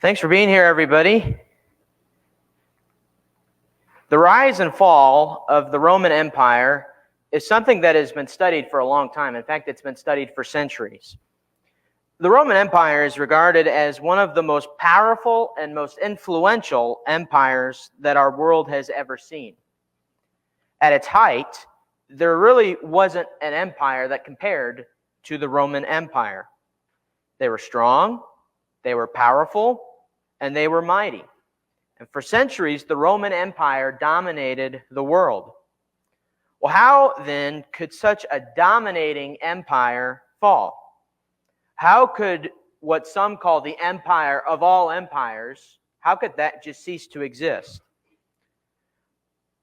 Thanks for being here, everybody. The rise and fall of the Roman Empire is something that has been studied for a long time. In fact, it's been studied for centuries. The Roman Empire is regarded as one of the most powerful and most influential empires that our world has ever seen. At its height, there really wasn't an empire that compared to the Roman Empire. They were strong, they were powerful, and they were mighty. And for centuries, the Roman Empire dominated the world. Well, how then could such a dominating empire fall? How could what some call the empire of all empires, how could that just cease to exist?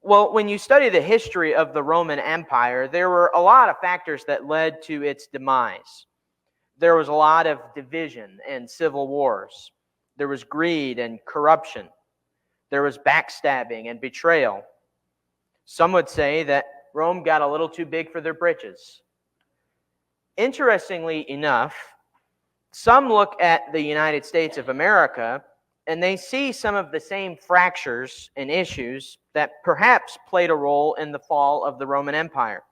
Well, when you study the history of the Roman Empire, there were a lot of factors that led to its demise. There was a lot of division and civil wars. There was greed and corruption. There was backstabbing and betrayal. Some would say that Rome got a little too big for their britches. Interestingly enough, some look at the United States of America and they see some of the same fractures and issues that perhaps played a role in the fall of the Roman Empire.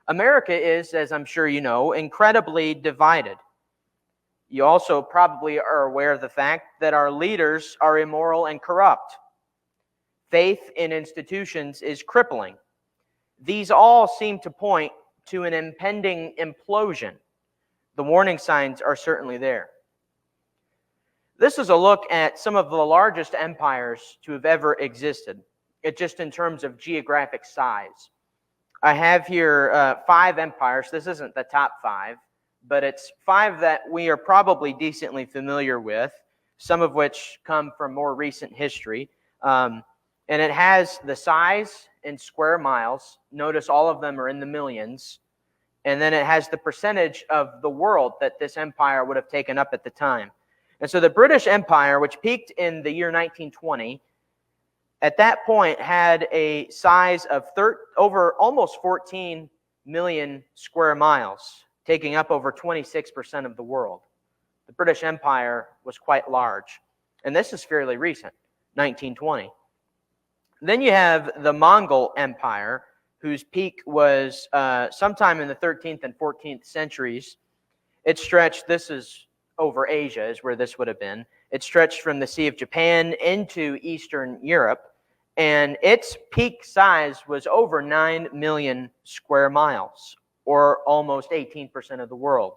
America is, as I'm sure you know, incredibly divided. You also probably are aware of the fact that our leaders are immoral and corrupt. Faith in institutions is crippling. These all seem to point to an impending implosion. The warning signs are certainly there. This is a look at some of the largest empires to have ever existed, just in terms of geographic size. I have here 5 empires. This isn't the top 5. But it's 5 that we are probably decently familiar with, some of which come from more recent history. And it has the size in square miles. Notice all of them are in the millions. And then it has the percentage of the world that this empire would have taken up at the time. And so the British Empire, which peaked in the year 1920, at that point had a size of over almost 14 million square miles, taking up over 26% of the world. The British Empire was quite large. And this is fairly recent, 1920. Then you have the Mongol Empire, whose peak was sometime in the 13th and 14th centuries. It stretched, this is over Asia, is where this would have been. It stretched from the Sea of Japan into Eastern Europe, and its peak size was over 9 million square miles, or almost 18% of the world.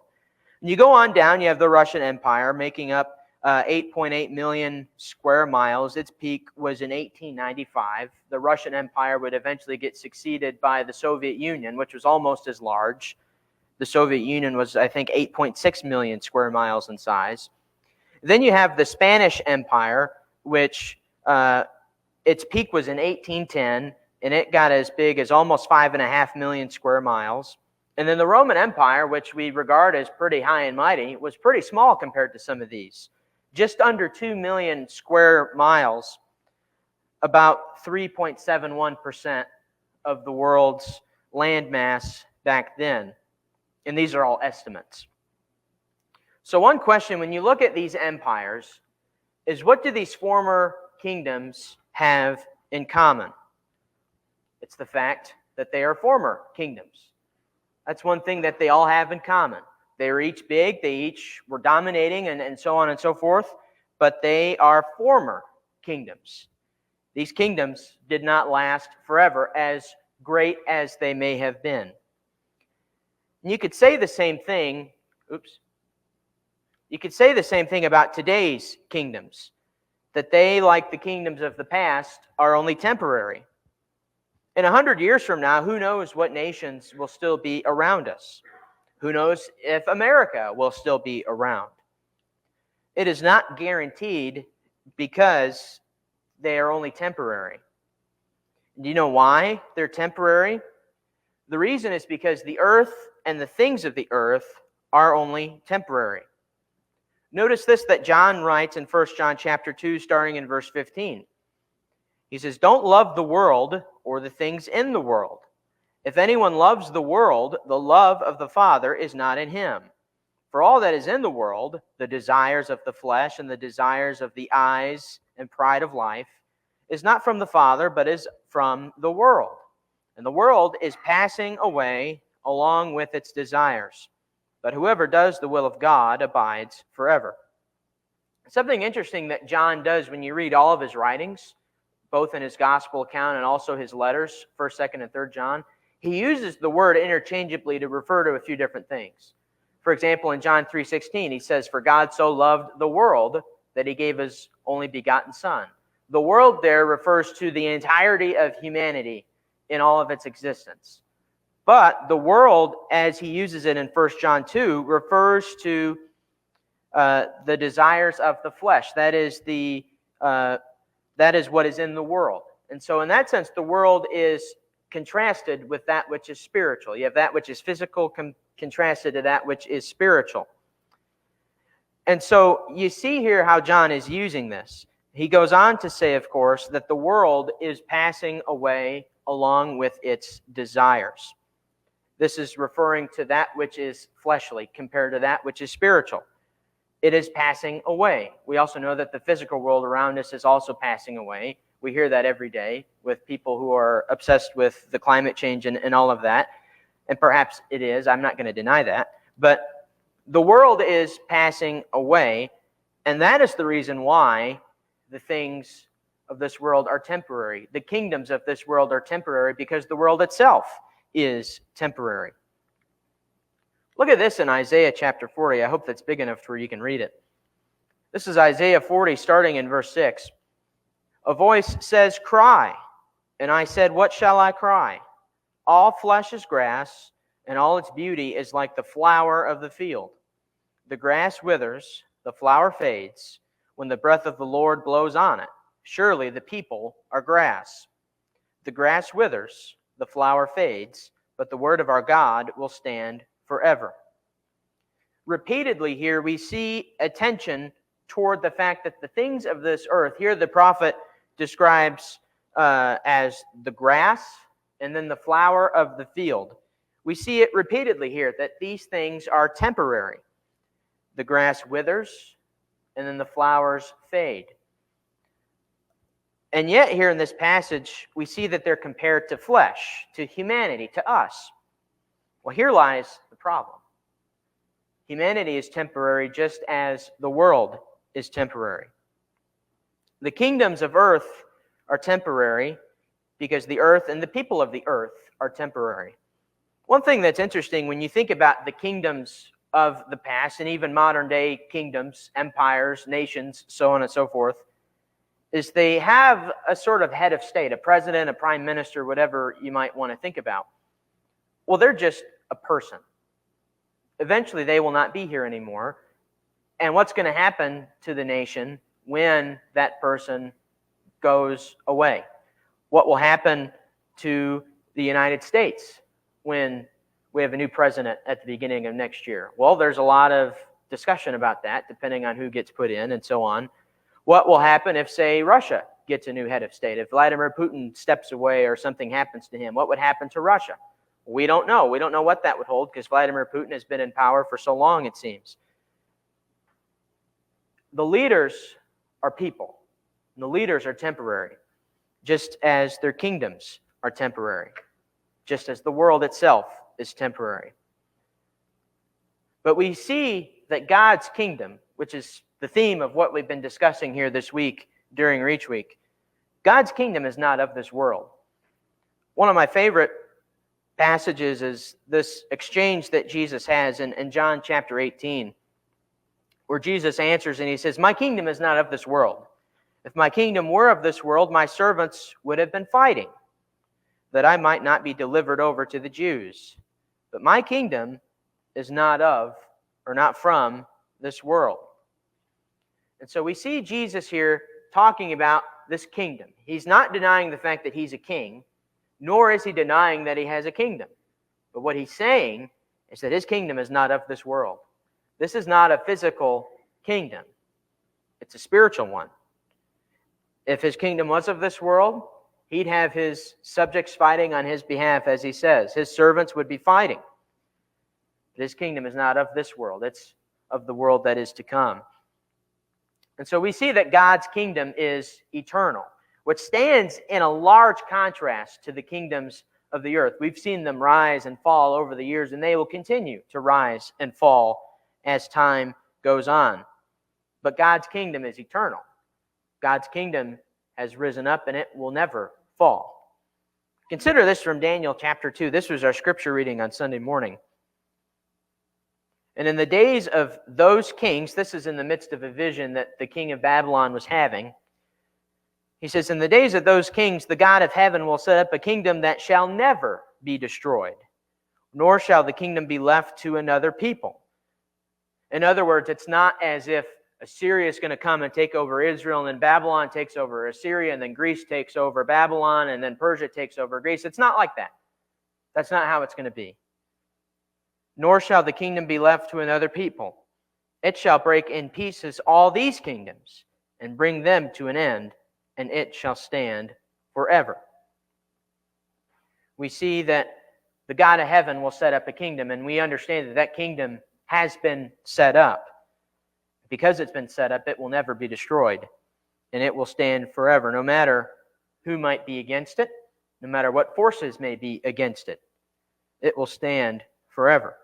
And you go on down, you have the Russian Empire making up 8.8 million square miles. Its peak was in 1895. The Russian Empire would eventually get succeeded by the Soviet Union, which was almost as large. The Soviet Union was, I think, 8.6 million square miles in size. Then you have the Spanish Empire, which its peak was in 1810, and it got as big as almost 5.5 million square miles. And then the Roman Empire, which we regard as pretty high and mighty, was pretty small compared to some of these. Just under 2 million square miles, about 3.71% of the world's landmass back then. And these are all estimates. So one question when you look at these empires is, what do these former kingdoms have in common? It's the fact that they are former kingdoms. That's one thing that they all have in common. They were each big, they each were dominating, and so on and so forth, but they are former kingdoms. These kingdoms did not last forever, as great as they may have been. And you could say the same thing, you could say the same thing about today's kingdoms, that they, like the kingdoms of the past, are only temporary. In 100 years from now, who knows what nations will still be around us? Who knows if America will still be around? It is not guaranteed because they are only temporary. Do you know why they're temporary? The reason is because the earth and the things of the earth are only temporary. Notice this that John writes in 1 John chapter 2, starting in verse 15. He says, "Don't love the world or the things in the world. If anyone loves the world, the love of the Father is not in him. For all that is in the world, the desires of the flesh and the desires of the eyes and pride of life, is not from the Father, but is from the world. And the world is passing away along with its desires. But whoever does the will of God abides forever. Something interesting that John does when you read all of his writings, both in his gospel account and also his letters, 1st, 2nd, and 3rd John, he uses the word interchangeably to refer to a few different things. For example, in John 3:16, he says, "For God so loved the world that he gave his only begotten Son." The world there refers to the entirety of humanity in all of its existence. But the world, as he uses it in 1 John 2, refers to the desires of the flesh. That is what is in the world. And so in that sense, the world is contrasted with that which is spiritual. You have that which is physical contrasted to that which is spiritual. And so you see here how John is using this. He goes on to say, of course, that the world is passing away along with its desires. This is referring to that which is fleshly compared to that which is spiritual. It is passing away. We also know that the physical world around us is also passing away. We hear that every day with people who are obsessed with the climate change and all of that. And perhaps it is. I'm not going to deny that. But the world is passing away, and that is the reason why the things of this world are temporary. The kingdoms of this world are temporary because the world itself is temporary. Look at this in Isaiah chapter 40. I hope that's big enough to where you can read it. This is Isaiah 40, starting in verse 6. A voice says, "Cry." And I said, "What shall I cry?" All flesh is grass, and all its beauty is like the flower of the field. The grass withers, the flower fades, when the breath of the Lord blows on it. Surely the people are grass. The grass withers, the flower fades, but the word of our God will stand forever. Repeatedly here we see attention toward the fact that the things of this earth, here the prophet describes as the grass and then the flower of the field. We see it repeatedly here that these things are temporary. The grass withers and then the flowers fade. And yet here in this passage, we see that they're compared to flesh, to humanity, to us. Well, here lies the problem. Humanity is temporary just as the world is temporary. The kingdoms of earth are temporary because the earth and the people of the earth are temporary. One thing that's interesting when you think about the kingdoms of the past and even modern day kingdoms, empires, nations, so on and so forth, is they have a sort of head of state, a president, a prime minister, whatever you might want to think about. Well, they're just a person. Eventually, they will not be here anymore. And what's going to happen to the nation when that person goes away? What will happen to the United States when we have a new president at the beginning of next year? Well, there's a lot of discussion about that, depending on who gets put in and so on. What will happen if, say, Russia gets a new head of state? If Vladimir Putin steps away or something happens to him, what would happen to Russia? We don't know. We don't know what that would hold because Vladimir Putin has been in power for so long, it seems. The leaders are people. And the leaders are temporary, just as their kingdoms are temporary, just as the world itself is temporary. But we see that God's kingdom, which is the theme of what we've been discussing here this week during Reach Week, God's kingdom is not of this world. One of my favorite passages is this exchange that Jesus has in John chapter 18, where Jesus answers and he says, "My kingdom is not of this world. If my kingdom were of this world, my servants would have been fighting, that I might not be delivered over to the Jews. But my kingdom is not of, or not from, this world." And so we see Jesus here talking about this kingdom. He's not denying the fact that he's a king, nor is he denying that he has a kingdom. But what he's saying is that his kingdom is not of this world. This is not a physical kingdom. It's a spiritual one. If his kingdom was of this world, he'd have his subjects fighting on his behalf, as he says. His servants would be fighting. But his kingdom is not of this world. It's of the world that is to come. And so we see that God's kingdom is eternal, which stands in a large contrast to the kingdoms of the earth. We've seen them rise and fall over the years, and they will continue to rise and fall as time goes on. But God's kingdom is eternal. God's kingdom has risen up, and it will never fall. Consider this from Daniel chapter 2. This was our scripture reading on Sunday morning. And in the days of those kings, this is in the midst of a vision that the king of Babylon was having. He says, in the days of those kings, the God of heaven will set up a kingdom that shall never be destroyed, nor shall the kingdom be left to another people. In other words, it's not as if Assyria is going to come and take over Israel, and then Babylon takes over Assyria, and then Greece takes over Babylon, and then Persia takes over Greece. It's not like that. That's not how it's going to be. Nor shall the kingdom be left to another people. It shall break in pieces all these kingdoms and bring them to an end, and it shall stand forever. We see that the God of heaven will set up a kingdom, and we understand that that kingdom has been set up. Because it's been set up, it will never be destroyed, and it will stand forever, no matter who might be against it, no matter what forces may be against it. It will stand forever.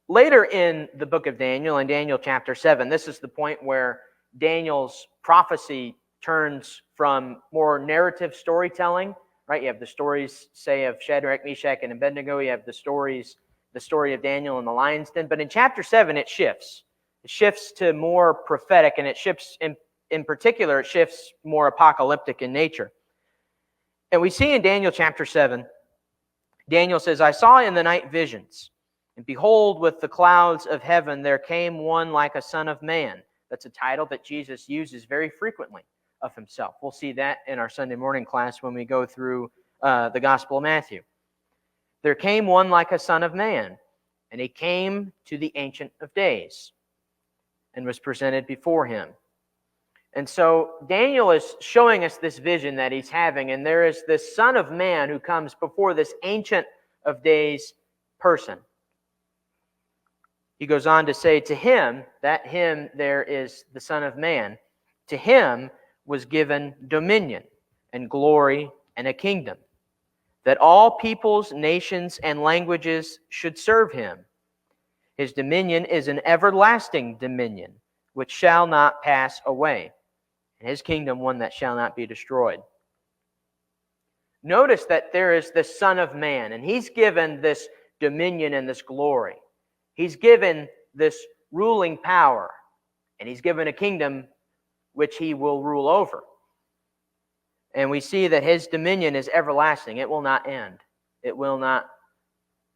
Later in the book of Daniel, in Daniel chapter 7, this is the point where Daniel's prophecy turns from more narrative storytelling, right? You have the stories, say, of Shadrach, Meshach, and Abednego. You have the story of Daniel in the lion's den. But in chapter 7, it shifts. It shifts to more prophetic, and it shifts, in particular, it shifts more apocalyptic in nature. And we see in Daniel chapter 7, Daniel says, I saw in the night visions, and behold, with the clouds of heaven there came one like a son of man. That's a title that Jesus uses very frequently of himself. We'll see that in our Sunday morning class when we go through the Gospel of Matthew. There came one like a son of man, and he came to the Ancient of Days and was presented before him. And so Daniel is showing us this vision that he's having, and there is this Son of Man who comes before this Ancient of Days person. He goes on to say, to him, that him there is the Son of Man, to him was given dominion and glory and a kingdom, that all peoples, nations, and languages should serve him. His dominion is an everlasting dominion, which shall not pass away, and his kingdom one that shall not be destroyed. Notice that there is the Son of Man, and he's given this dominion and this glory. He's given this ruling power, and he's given a kingdom which he will rule over. And we see that his dominion is everlasting. It will not end. It will not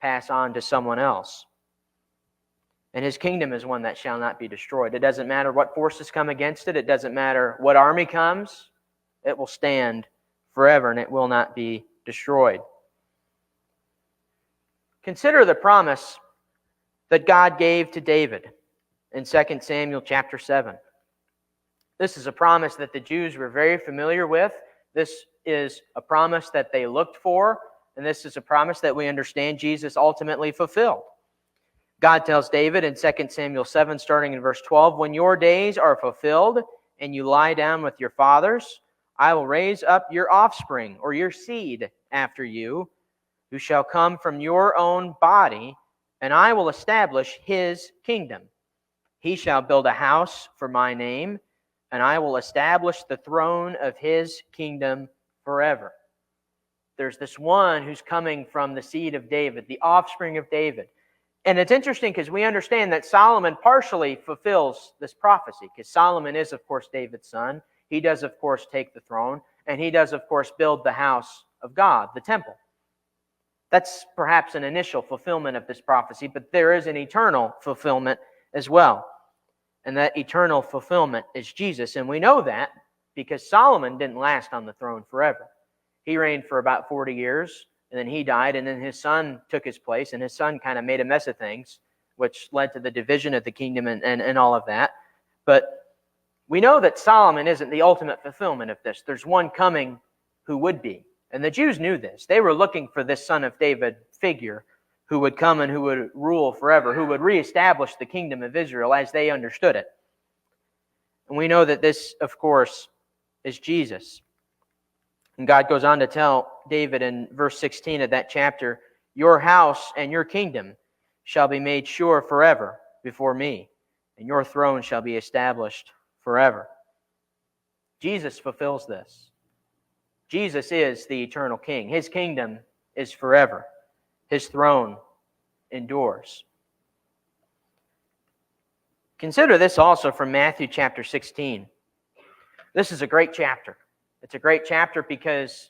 pass on to someone else. And his kingdom is one that shall not be destroyed. It doesn't matter what forces come against it. It doesn't matter what army comes. It will stand forever, and it will not be destroyed. Consider the promise that God gave to David in 2 Samuel chapter 7. This is a promise that the Jews were very familiar with. This is a promise that they looked for, and this is a promise that we understand Jesus ultimately fulfilled. God tells David in 2 Samuel 7, starting in verse 12, when your days are fulfilled and you lie down with your fathers, I will raise up your offspring, or your seed after you, who shall come from your own body, and I will establish his kingdom. He shall build a house for my name, and I will establish the throne of his kingdom forever. There's this one who's coming from the seed of David, the offspring of David. And it's interesting because we understand that Solomon partially fulfills this prophecy, because Solomon is, of course, David's son. He does, of course, take the throne, and he does, of course, build the house of God, the temple. That's perhaps an initial fulfillment of this prophecy, but there is an eternal fulfillment as well. And that eternal fulfillment is Jesus. And we know that because Solomon didn't last on the throne forever. He reigned for about 40 years, and then he died, and then his son took his place, and his son kind of made a mess of things, which led to the division of the kingdom and all of that. But we know that Solomon isn't the ultimate fulfillment of this. There's one coming who would be. And the Jews knew this. They were looking for this son of David figure who would come and who would rule forever, who would reestablish the kingdom of Israel as they understood it. And we know that this, of course, is Jesus. And God goes on to tell David in verse 16 of that chapter, "Your house and your kingdom shall be made sure forever before me, and your throne shall be established forever." Jesus fulfills this. Jesus is the eternal King. His kingdom is forever. His throne endures. Consider this also from Matthew chapter 16. This is a great chapter. It's a great chapter because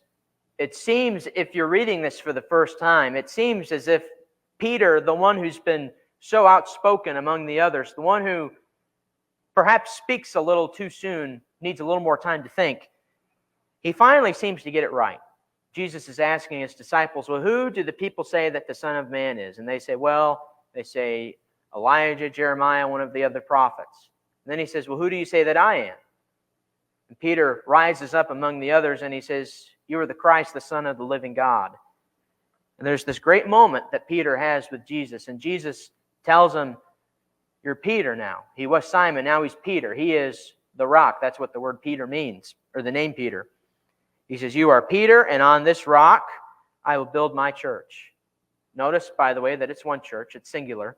it seems, if you're reading this for the first time, it seems as if Peter, the one who's been so outspoken among the others, the one who perhaps speaks a little too soon, needs a little more time to think, he finally seems to get it right. Jesus is asking his disciples, "Well, who do the people say that the Son of Man is?" And they say Elijah, Jeremiah, one of the other prophets. And then he says, "Well, who do you say that I am?" And Peter rises up among the others and he says, "You are the Christ, the Son of the living God." And there's this great moment that Peter has with Jesus. And Jesus tells him, "You're Peter now." He was Simon, now he's Peter. He is the rock. That's what the word Peter means, or the name Peter. He says, "You are Peter, and on this rock I will build my church." Notice, by the way, that it's one church. It's singular.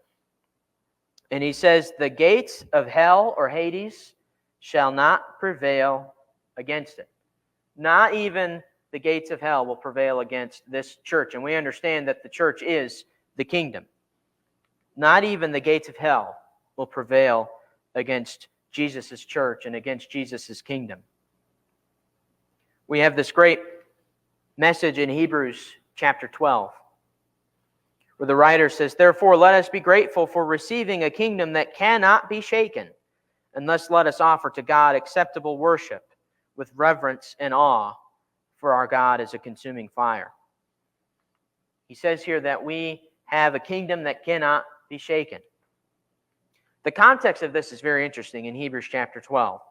And he says, "The gates of hell," or Hades, "shall not prevail against it." Not even the gates of hell will prevail against this church. And we understand that the church is the kingdom. Not even the gates of hell will prevail against Jesus' church and against Jesus' kingdom. We have this great message in Hebrews chapter 12, where the writer says, "Therefore let us be grateful for receiving a kingdom that cannot be shaken, and thus let us offer to God acceptable worship with reverence and awe, for our God is a consuming fire." He says here that we have a kingdom that cannot be shaken. The context of this is very interesting in Hebrews chapter 12.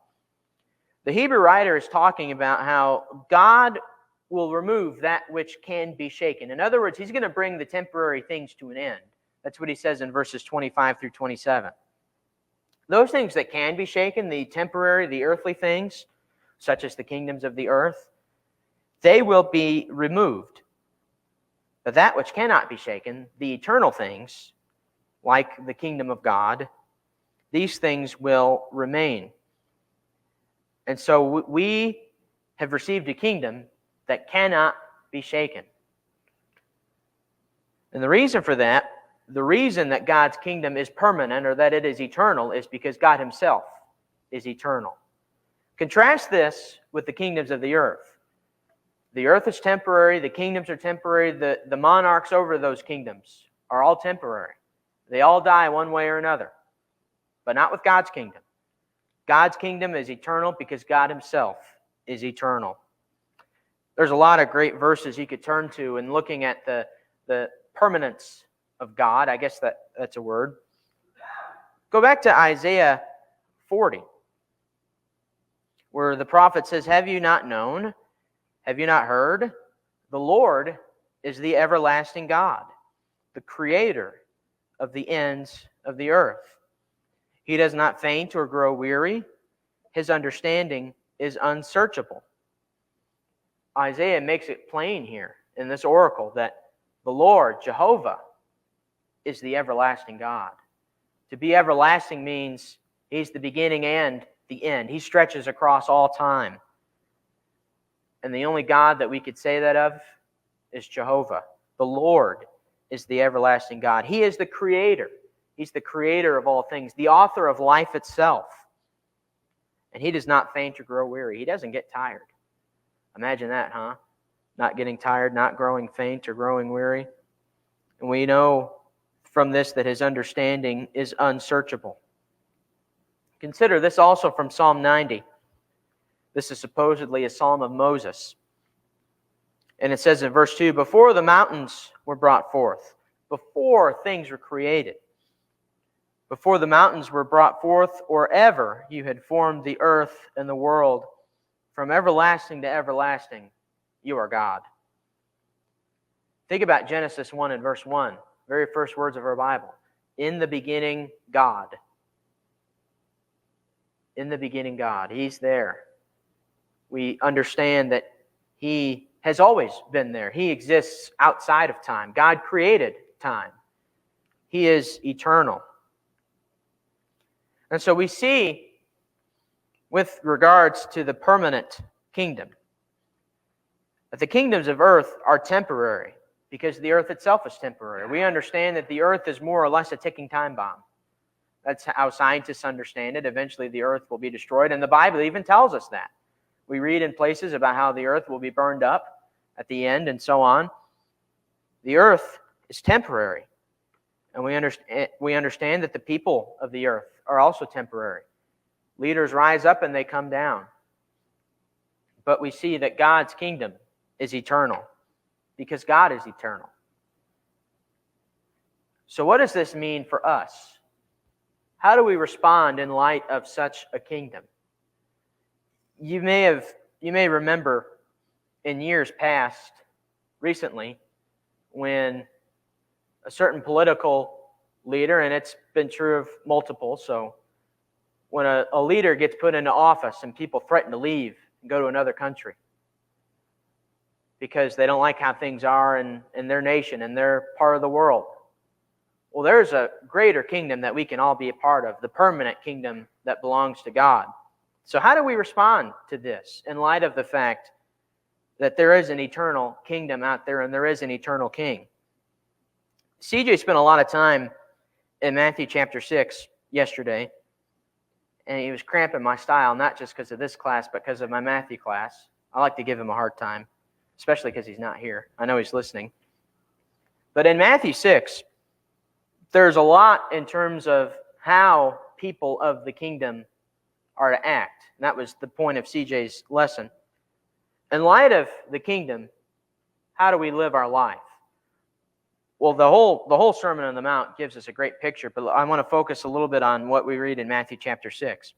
The Hebrew writer is talking about how God will remove that which can be shaken. In other words, he's going to bring the temporary things to an end. That's what he says in verses 25 through 27. Those things that can be shaken, the temporary, the earthly things, such as the kingdoms of the earth, they will be removed. But that which cannot be shaken, the eternal things, like the kingdom of God, these things will remain. And so we have received a kingdom that cannot be shaken. And the reason for that, the reason that God's kingdom is permanent or that it is eternal, is because God himself is eternal. Contrast this with the kingdoms of the earth. The earth is temporary, the kingdoms are temporary, the monarchs over those kingdoms are all temporary. They all die one way or another, but not with God's kingdom. God's kingdom is eternal because God himself is eternal. There's a lot of great verses you could turn to in looking at the permanence of God. I guess that's a word. Go back to Isaiah 40, where the prophet says, "Have you not known? Have you not heard? The Lord is the everlasting God, the creator of the ends of the earth. He does not faint or grow weary. His understanding is unsearchable." Isaiah makes it plain here in this oracle that the Lord, Jehovah, is the everlasting God. To be everlasting means he's the beginning and the end. He stretches across all time. And the only God that we could say that of is Jehovah. The Lord is the everlasting God. He is the creator. He's the creator of all things, the author of life itself. And he does not faint or grow weary. He doesn't get tired. Imagine that, huh? Not getting tired, not growing faint or growing weary. And we know from this that his understanding is unsearchable. Consider this also from Psalm 90. This is supposedly a psalm of Moses. And it says in verse 2, "Before the mountains were brought forth," before things were created, "before the mountains were brought forth, or ever you had formed the earth and the world, from everlasting to everlasting, you are God." Think about Genesis 1 and verse 1. very first words of our Bible. In the beginning, God. In the beginning, God. He's there. We understand that He has always been there. He exists outside of time. God created time. He is eternal. And so we see, with regards to the permanent kingdom, that the kingdoms of earth are temporary because the earth itself is temporary. We understand that the earth is more or less a ticking time bomb. That's how scientists understand it. Eventually the earth will be destroyed, and the Bible even tells us that. We read in places about how the earth will be burned up at the end and so on. The earth is temporary. And we understand that the people of the earth are also temporary. Leaders rise up and they come down. But we see that God's kingdom is eternal because God is eternal. So what does this mean for us? How do we respond in light of such a kingdom? You may remember in years past, recently, when a certain political leader, and it's been true of multiple, so when a leader gets put into office and people threaten to leave and go to another country because they don't like how things are in their nation and their part of the world. Well, there's a greater kingdom that we can all be a part of, the permanent kingdom that belongs to God. So how do we respond to this in light of the fact that there is an eternal kingdom out there and there is an eternal king? CJ spent a lot of time in Matthew chapter 6 yesterday, and he was cramping my style, not just because of this class, but because of my Matthew class. I like to give him a hard time, especially because he's not here. I know he's listening. But in Matthew 6, there's a lot in terms of how people of the kingdom are to act. And that was the point of CJ's lesson. In light of the kingdom, how do we live our life? Well, the whole Sermon on the Mount gives us a great picture, but I want to focus a little bit on what we read in Matthew chapter 6.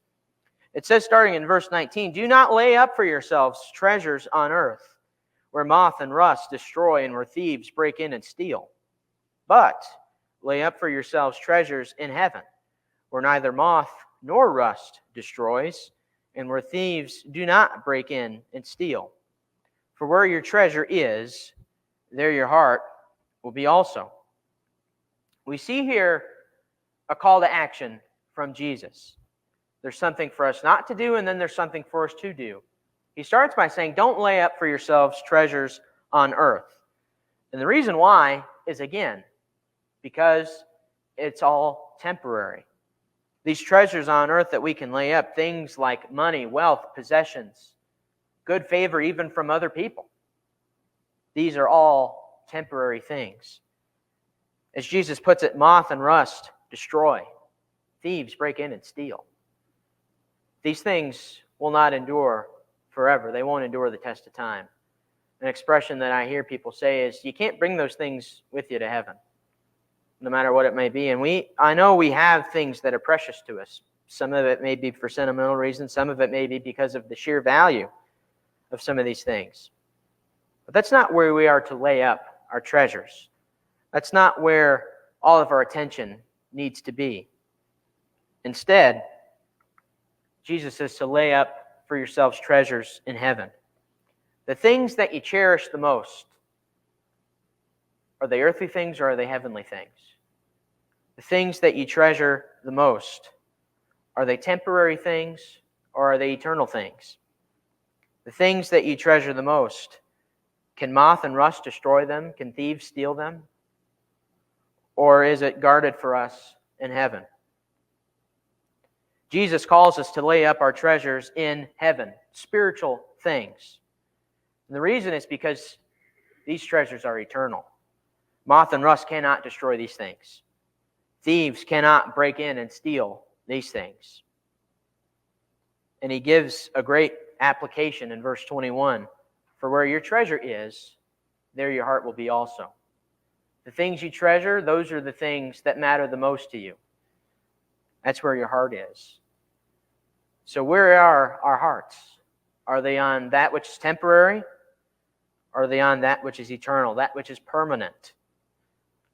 It says, starting in verse 19, "Do not lay up for yourselves treasures on earth, where moth and rust destroy and where thieves break in and steal. But lay up for yourselves treasures in heaven, where neither moth nor rust destroys, and where thieves do not break in and steal. For where your treasure is, there your heart will be also." We see here a call to action from Jesus. There's something for us not to do, and then there's something for us to do. He starts by saying, don't lay up for yourselves treasures on earth. And the reason why is, again, because it's all temporary. These treasures on earth that we can lay up, things like money, wealth, possessions, good favor even from other people, these are all temporary things. As Jesus puts it, moth and rust destroy. Thieves break in and steal. These things will not endure forever. They won't endure the test of time. An expression that I hear people say is, you can't bring those things with you to heaven, no matter what it may be. And I know we have things that are precious to us. Some of it may be for sentimental reasons. Some of it may be because of the sheer value of some of these things. But that's not where we are to lay up our treasures. That's not where all of our attention needs to be. Instead, Jesus says to lay up for yourselves treasures in heaven. The things that you cherish the most, are they earthly things or are they heavenly things? The things that you treasure the most, are they temporary things or are they eternal things? The things that you treasure the most, can moth and rust destroy them? Can thieves steal them? Or is it guarded for us in heaven? Jesus calls us to lay up our treasures in heaven, spiritual things. And the reason is because these treasures are eternal. Moth and rust cannot destroy these things. Thieves cannot break in and steal these things. And he gives a great application in verse 21. For where your treasure is, there your heart will be also. The things you treasure, those are the things that matter the most to you. That's where your heart is. So where are our hearts? Are they on that which is temporary? Or are they on that which is eternal, that which is permanent?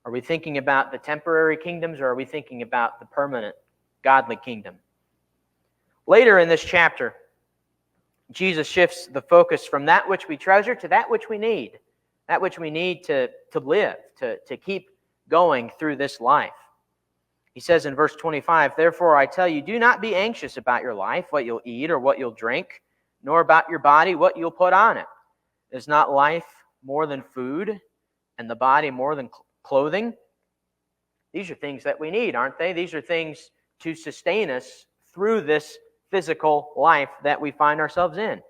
Are we thinking about the temporary kingdoms, or are we thinking about the permanent, godly kingdom? Later in this chapter, Jesus shifts the focus from that which we treasure to that which we need to live, to keep going through this life. He says in verse 25, "Therefore I tell you, do not be anxious about your life, what you'll eat or what you'll drink, nor about your body, what you'll put on it. Is not life more than food, and the body more than clothing?" These are things that we need, aren't they? These are things to sustain us through this physical life that we find ourselves in.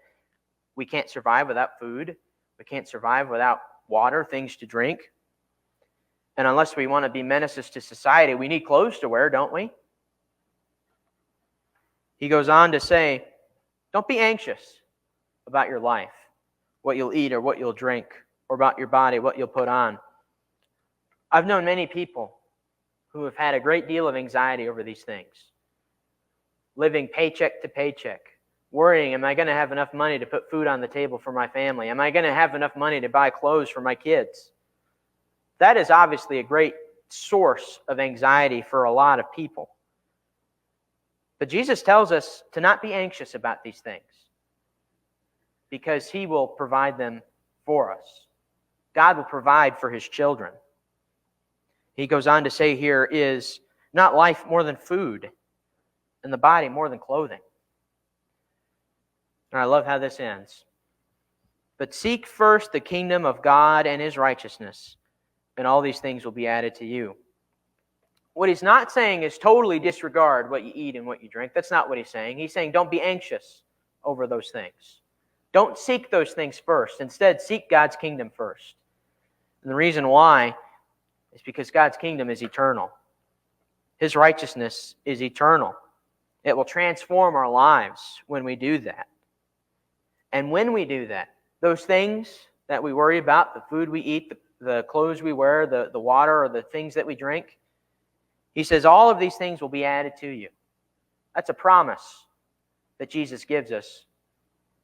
We can't survive without food. We can't survive without water, things to drink. And unless we want to be menaces to society, we need clothes to wear, don't we? He goes on to say, don't be anxious about your life, what you'll eat or what you'll drink, or about your body, what you'll put on. I've known many people who have had a great deal of anxiety over these things, living paycheck to paycheck, worrying, am I going to have enough money to put food on the table for my family? Am I going to have enough money to buy clothes for my kids? That is obviously a great source of anxiety for a lot of people. But Jesus tells us to not be anxious about these things, because He will provide them for us. God will provide for His children. He goes on to say here, is not life more than food, and the body more than clothing? And I love how this ends. But seek first the kingdom of God and His righteousness, and all these things will be added to you. What He's not saying is totally disregard what you eat and what you drink. That's not what He's saying. He's saying don't be anxious over those things. Don't seek those things first. Instead, seek God's kingdom first. And the reason why is because God's kingdom is eternal. His righteousness is eternal. It will transform our lives when we do that. And when we do that, those things that we worry about, the food we eat, the clothes we wear, the water, or the things that we drink, He says all of these things will be added to you. That's a promise that Jesus gives us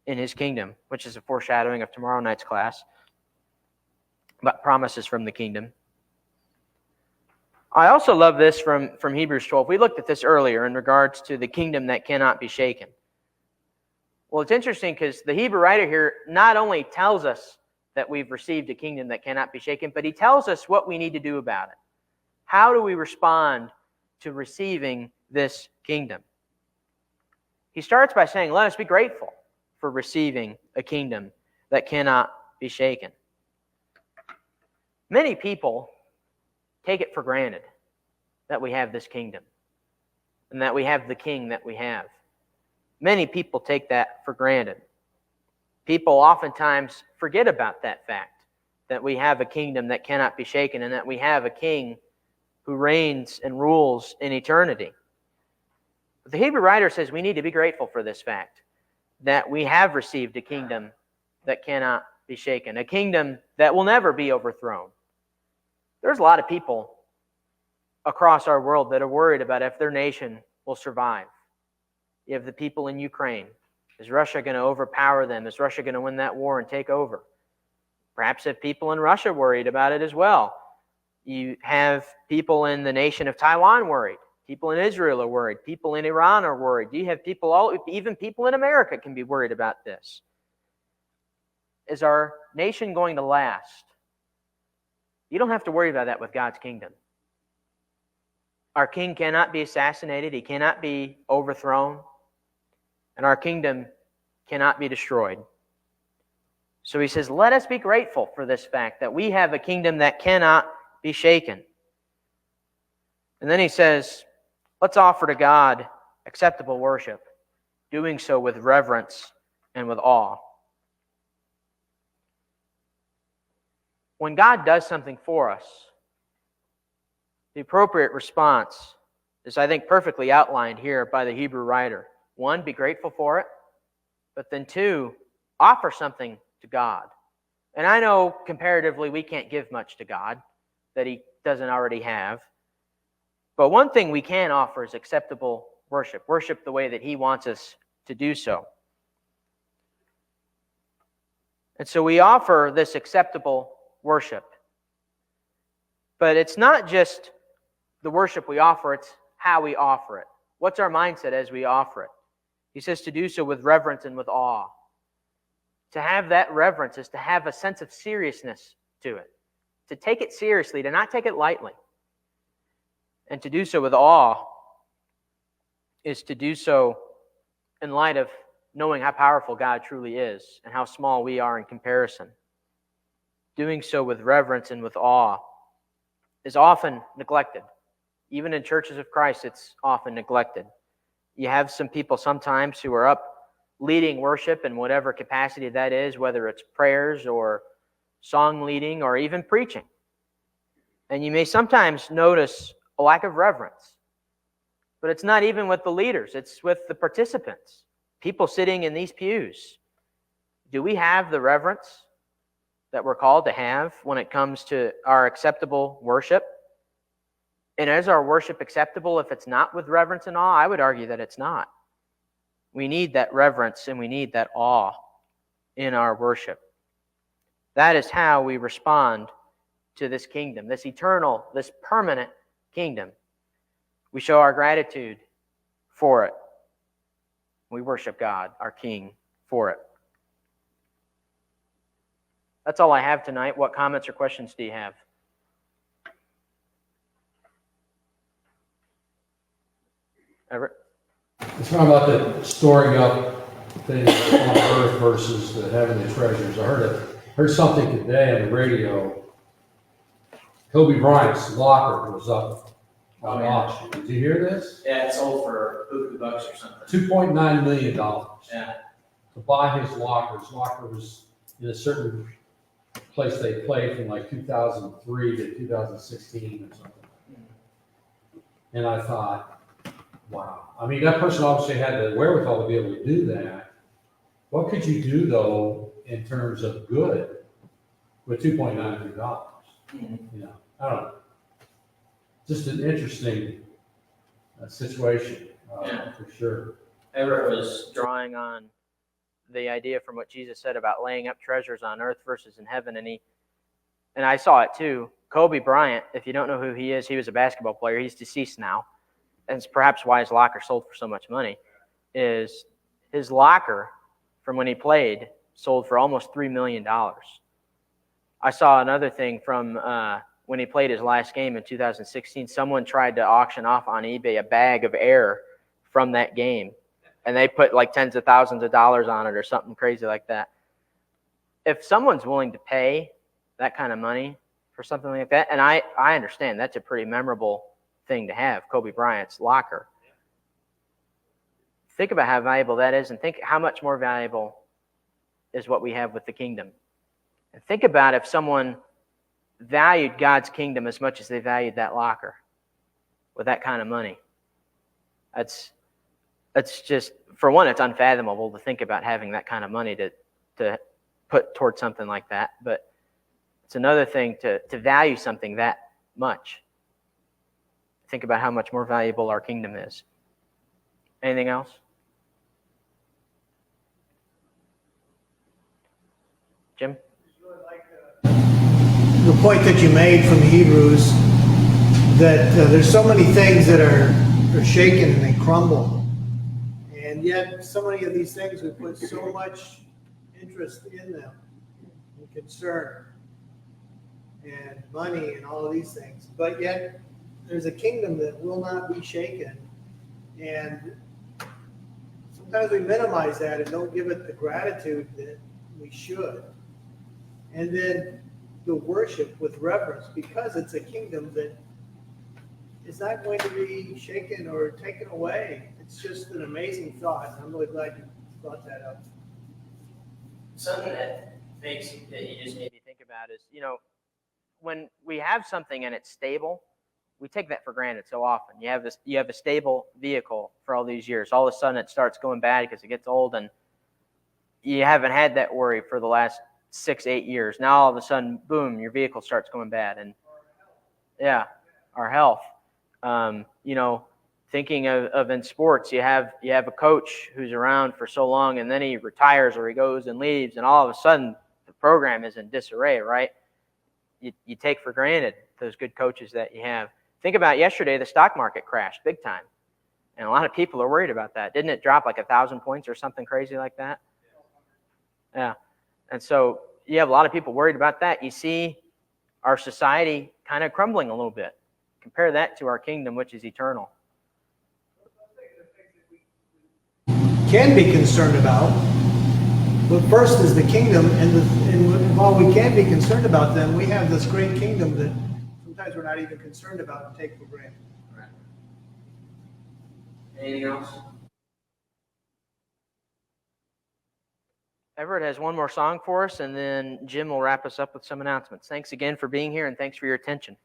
in His kingdom, which is a foreshadowing of tomorrow night's class, about promises from the kingdom. I also love this from Hebrews 12. We looked at this earlier in regards to the kingdom that cannot be shaken. Well, it's interesting because the Hebrew writer here not only tells us that we've received a kingdom that cannot be shaken, but he tells us what we need to do about it. How do we respond to receiving this kingdom? He starts by saying, let us be grateful for receiving a kingdom that cannot be shaken. Many people take it for granted that we have this kingdom and that we have the king that we have. Many people take that for granted. People oftentimes forget about that fact, that we have a kingdom that cannot be shaken and that we have a king who reigns and rules in eternity. But the Hebrew writer says we need to be grateful for this fact, that we have received a kingdom that cannot be shaken, a kingdom that will never be overthrown. There's a lot of people across our world that are worried about if their nation will survive. You have the people in Ukraine. Is Russia going to overpower them? Is Russia going to win that war and take over? Perhaps have people in Russia worried about it as well. You have people in the nation of Taiwan worried. People in Israel are worried. People in Iran are worried. You have people, even people in America can be worried about this. Is our nation going to last? You don't have to worry about that with God's kingdom. Our king cannot be assassinated. He cannot be overthrown. And our kingdom cannot be destroyed. So he says, let us be grateful for this fact that we have a kingdom that cannot be shaken. And then he says, let's offer to God acceptable worship, doing so with reverence and with awe. When God does something for us, the appropriate response is, I think, perfectly outlined here by the Hebrew writer. One, be grateful for it. But then two, offer something to God. And I know comparatively we can't give much to God that He doesn't already have. But one thing we can offer is acceptable worship. Worship the way that He wants us to do so. And so we offer this acceptable worship. But it's not just the worship we offer, it's how we offer it. What's our mindset as we offer it? He says to do so with reverence and with awe. To have that reverence is to have a sense of seriousness to it. To take it seriously, to not take it lightly. And to do so with awe is to do so in light of knowing how powerful God truly is and how small we are in comparison. Doing so with reverence and with awe is often neglected. Even in churches of Christ, it's often neglected. You have some people sometimes who are up leading worship in whatever capacity that is, whether it's prayers or song leading or even preaching. And you may sometimes notice a lack of reverence. But it's not even with the leaders, it's with the participants, people sitting in these pews. Do we have the reverence that we're called to have when it comes to our acceptable worship? And is our worship acceptable if it's not with reverence and awe? I would argue that it's not. We need that reverence and we need that awe in our worship. That is how we respond to this kingdom, this eternal, this permanent kingdom. We show our gratitude for it. We worship God, our King, for it. That's all I have tonight. What comments or questions do you have? Everett? It's talking about the storing up things on earth versus the heavenly treasures. I heard something today on the radio. Kobe Bryant's locker was up on auction. Did you hear this? Yeah, it sold for $50 or something. $2.9 million. Yeah. To buy his locker. His locker was in a certain place they played from like 2003 to 2016 or something. And I thought, wow. I mean, that person obviously had the wherewithal to be able to do that. What could you do, though, in terms of good with $2.9 million? You know, I don't know. Just an interesting situation, for sure. Everett was drawing on the idea from what Jesus said about laying up treasures on earth versus in heaven, and I saw it too. Kobe Bryant, if you don't know who he is, he was a basketball player. He's deceased now, and it's perhaps why his locker sold for so much money. Is his locker from when he played sold for almost $3 million. I saw another thing from when he played his last game in 2016. Someone tried to auction off on eBay a bag of air from that game, and they put like tens of thousands of dollars on it or something crazy like that. If someone's willing to pay that kind of money for something like that, and I understand that's a pretty memorable thing to have, Kobe Bryant's locker. Think about how valuable that is, and think how much more valuable is what we have with the kingdom. And think about if someone valued God's kingdom as much as they valued that locker with that kind of money. That's just, for one, it's unfathomable to think about having that kind of money to put towards something like that. But it's another thing to value something that much. Think about how much more valuable our kingdom is. Anything else? Jim? The point that you made from Hebrews, that there's so many things that are shaken and they crumble, and yet so many of these things we put so much interest in them, and concern, and money, and all of these things, but yet there's a kingdom that will not be shaken, and sometimes we minimize that and don't give it the gratitude that we should. And then the worship with reverence, because it's a kingdom that is not going to be shaken or taken away. It's just an amazing thought. I'm really glad you brought that up. Something that You just made me think about is, when we have something and it's stable, we take that for granted so often. You have a stable vehicle for all these years. All of a sudden it starts going bad because it gets old, and you haven't had that worry for the last 6-8 years. Now all of a sudden, boom, your vehicle starts going bad. And our health. Thinking of in sports, you have a coach who's around for so long, and then he retires or he goes and leaves, and all of a sudden the program is in disarray, right? you take for granted those good coaches that you have. Think about yesterday, the stock market crashed big time. And a lot of people are worried about that. Didn't it drop like 1,000 points or something crazy like that? Yeah. And so you have a lot of people worried about that. You see our society kind of crumbling a little bit. Compare that to our kingdom, which is eternal. Can be concerned about. But first is the kingdom, and while we can be concerned about them, we have this great kingdom that sometimes we're not even concerned about and take for granted. Right. Anything else? Everett has one more song for us, and then Jim will wrap us up with some announcements. Thanks again for being here, and thanks for your attention.